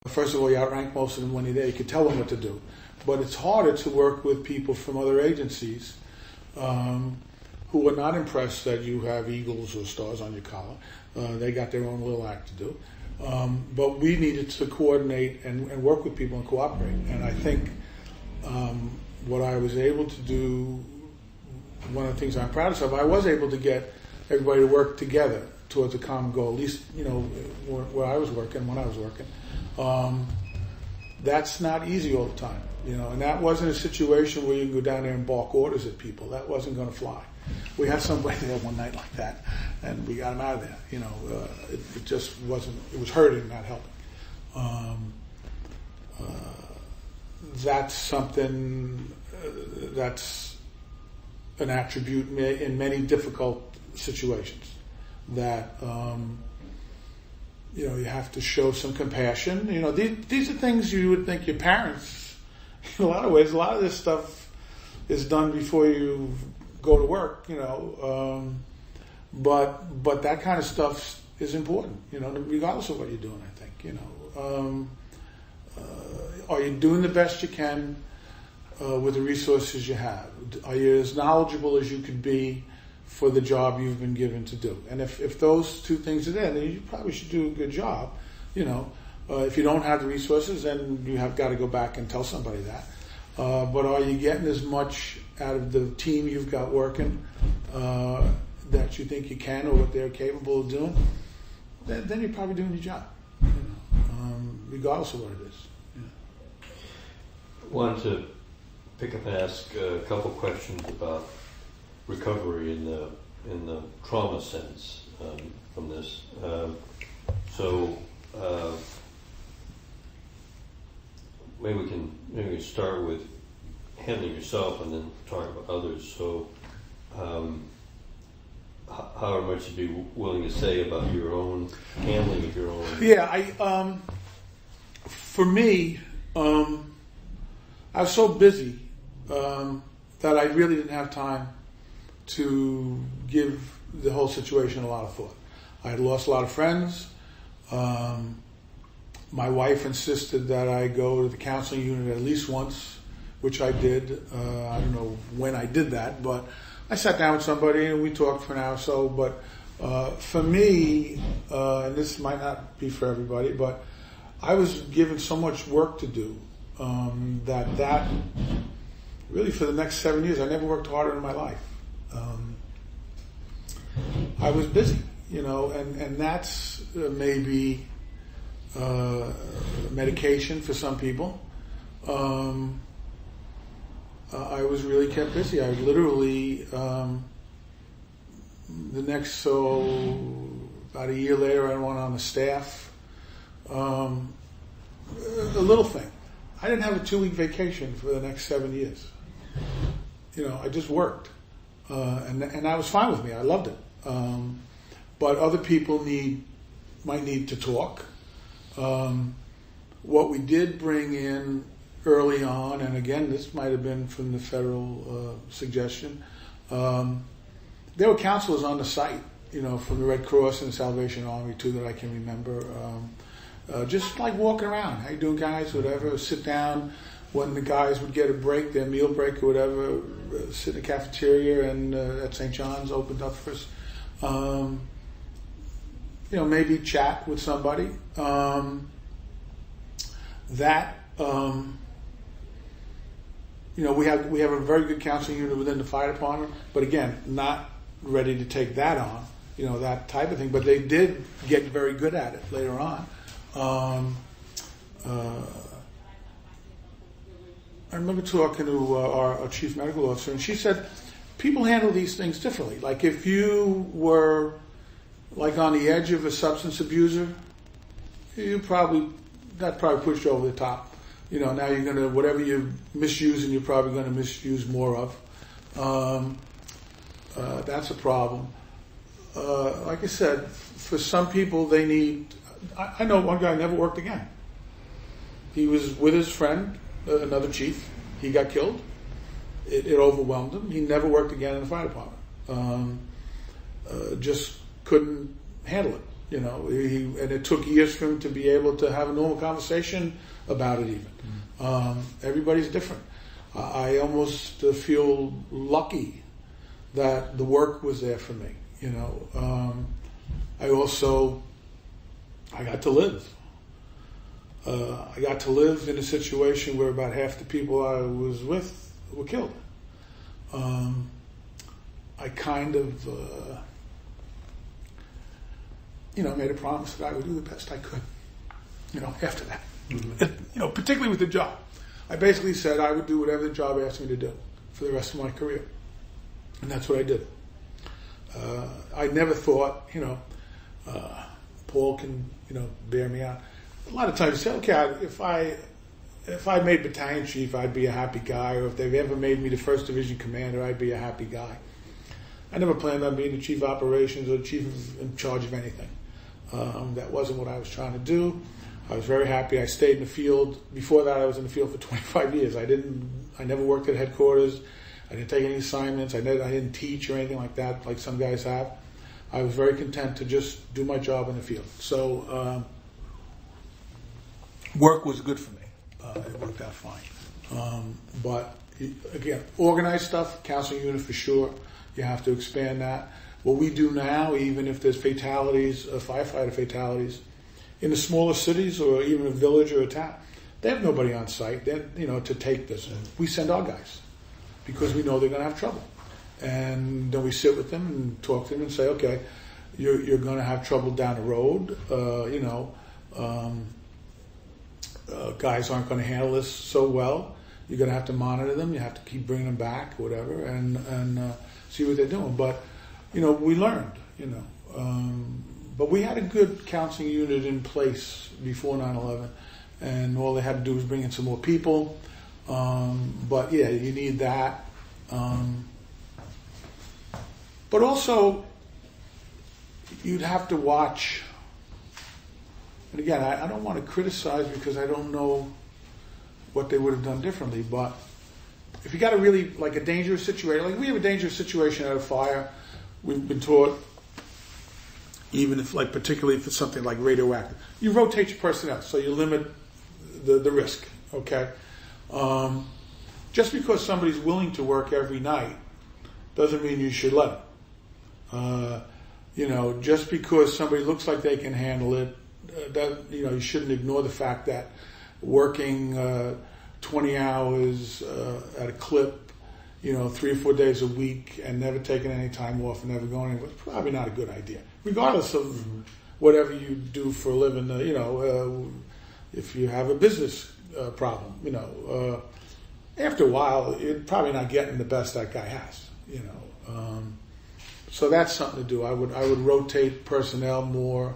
First of all, you outrank most of them when you're there. You can tell them what to do. But it's harder to work with people from other agencies who are not impressed that you have eagles or stars on your collar. They got their own little act to do. But we needed to coordinate and work with people and cooperate. And I think what I was able to do, one of the things I'm proudest of, I was able to get everybody to work together towards a common goal, at least, where I was working, when I was working. That's not easy all the time, and that wasn't a situation where you can go down there and bark orders at people. That wasn't going to fly. We had somebody there one night like that, and we got him out of there. It just wasn't, it was hurting, not helping. That's something that's an attribute in many difficult situations that, you have to show some compassion. These are things you would think your parents, in a lot of ways, a lot of this stuff is done before you go to work, but that kind of stuff is important, regardless of what you're doing, I think, are you doing the best you can with the resources you have? Are you as knowledgeable as you could be for the job you've been given to do? And if those two things are there, then you probably should do a good job. If you don't have the resources, then you have got to go back and tell somebody that. But are you getting as much out of the team you've got working that you think you can, or what they're capable of doing? Then you're probably doing your job, regardless of what it is. I wanted to pick up and ask a couple questions about recovery in the trauma sense from this. Maybe we can start with handling yourself and then talk about others. So, however much you'd be willing to say about your own handling of your own. Yeah, for me, I was so busy that I really didn't have time to give the whole situation a lot of thought. I had lost a lot of friends. My wife insisted that I go to the counseling unit at least once, which I did. I don't know when I did that, but I sat down with somebody and we talked for an hour or so. But for me, and this might not be for everybody, but I was given so much work to do that really for the next 7 years, I never worked harder in my life. I was busy, and that's maybe medication for some people. I was really kept busy. I literally, about a year later, I went on the staff. A little thing. I didn't have a 2-week vacation for the next 7 years. I just worked. And that was fine with me. I loved it. But other people might need to talk. What we did bring in early on, and again, this might have been from the federal suggestion, there were counselors on the site, from the Red Cross and the Salvation Army too, that I can remember. Just like walking around. How you doing, guys? Whatever. Sit down when the guys would get a break, their meal break or whatever. Sit in the cafeteria and at St. John's opened up for us. Maybe chat with somebody. We have a very good counseling unit within the fire department, but again, not ready to take that on, that type of thing. But they did get very good at it later on. I remember talking to our chief medical officer, and she said people handle these things differently. Like if you were like on the edge of a substance abuser, that probably pushed you over the top. Now you're going to, whatever you're misusing, you're probably going to misuse more of. That's a problem. Like I said, for some people they need, I know one guy never worked again. He was with his friend, another chief. He got killed. It overwhelmed him. He never worked again in the fire department. Just couldn't handle it. You know, and it took years for him to be able to have a normal conversation about it even. Everybody's different. I almost feel lucky that the work was there for me. You know, I got to live. I got to live in a situation where about half the people I was with were killed. I kind of, made a promise that I would do the best I could, after that. Mm-hmm. Particularly with the job. I basically said I would do whatever the job asked me to do for the rest of my career. And that's what I did. I never thought, Paul can, bear me out. A lot of times you say, okay, if I made battalion chief, I'd be a happy guy, or if they've ever made me the 1st Division commander, I'd be a happy guy. I never planned on being the chief of operations or in charge of anything. That wasn't what I was trying to do. I was very happy. I stayed in the field. Before that, I was in the field for 25 years. I never worked at headquarters. I didn't take any assignments. I didn't teach or anything like that, like some guys have. I was very content to just do my job in the field. So work was good for me. It worked out fine. But again, organized stuff, counseling unit for sure. You have to expand that. What we do now, even if there's fatalities, firefighter fatalities, in the smaller cities or even a village or a town, they have nobody on site to take this. We send our guys because we know they're going to have trouble. And then we sit with them and talk to them and say, okay, you're going to have trouble down the road. Guys aren't going to handle this so well. You're going to have to monitor them. You have to keep bringing them back, whatever, and see what they're doing. But, we learned, But we had a good counseling unit in place before 9/11, and all they had to do was bring in some more people. But yeah, you need that. But also, you'd have to watch. And again, I don't want to criticize because I don't know what they would have done differently. But if you got a really, like a dangerous situation, like we have a dangerous situation at a fire, we've been taught, even if, like, particularly if it's something like radioactive, you rotate your personnel, so you limit the risk, okay? Just because somebody's willing to work every night doesn't mean you should let them. Just because somebody looks like they can handle it, you shouldn't ignore the fact that working 20 hours at a clip, 3 or 4 days a week and never taking any time off and never going anywhere, it's probably not a good idea. Regardless of whatever you do for a living, if you have a business problem, after a while, you're probably not getting the best that guy has, So that's something to do. I would rotate personnel more,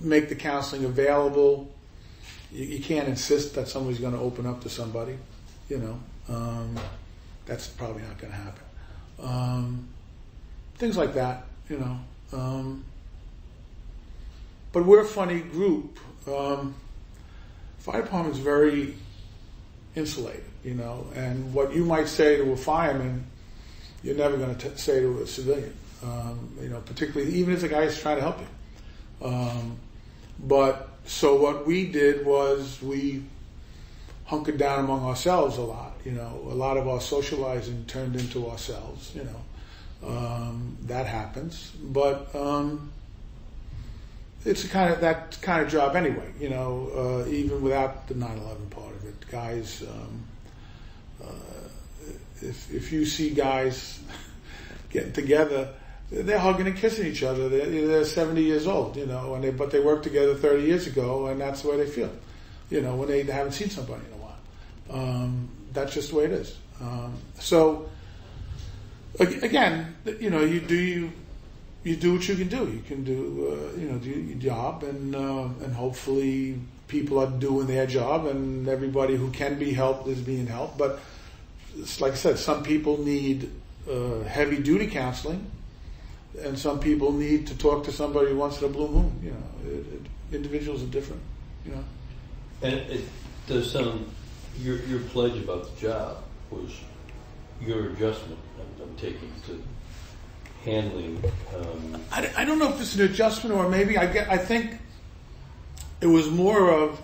make the counseling available. You can't insist that somebody's going to open up to somebody, That's probably not going to happen. Things like that, But we're a funny group. Fire department's very insulated, and what you might say to a fireman, you're never going to say to a civilian, particularly even if the guy is trying to help you. But so what we did was we hunkered down among ourselves a lot. A lot of our socializing turned into ourselves. That happens, but it's that kind of job anyway. Even without the 9/11 part of it, guys. If you see guys getting together, they're hugging and kissing each other. They're 70 years old, but they worked together 30 years ago, and that's the way they feel. When they haven't seen somebody in a while. That's just the way it is. So again, you do what you can do. You can do your job, and hopefully people are doing their job, and everybody who can be helped is being helped. But it's like I said, some people need heavy duty counseling, and some people need to talk to somebody once in a blue moon. Individuals are different. And it does sound your pledge about the job was your adjustment. I'm taking to handling. I don't know if it's an adjustment or maybe I think it was more of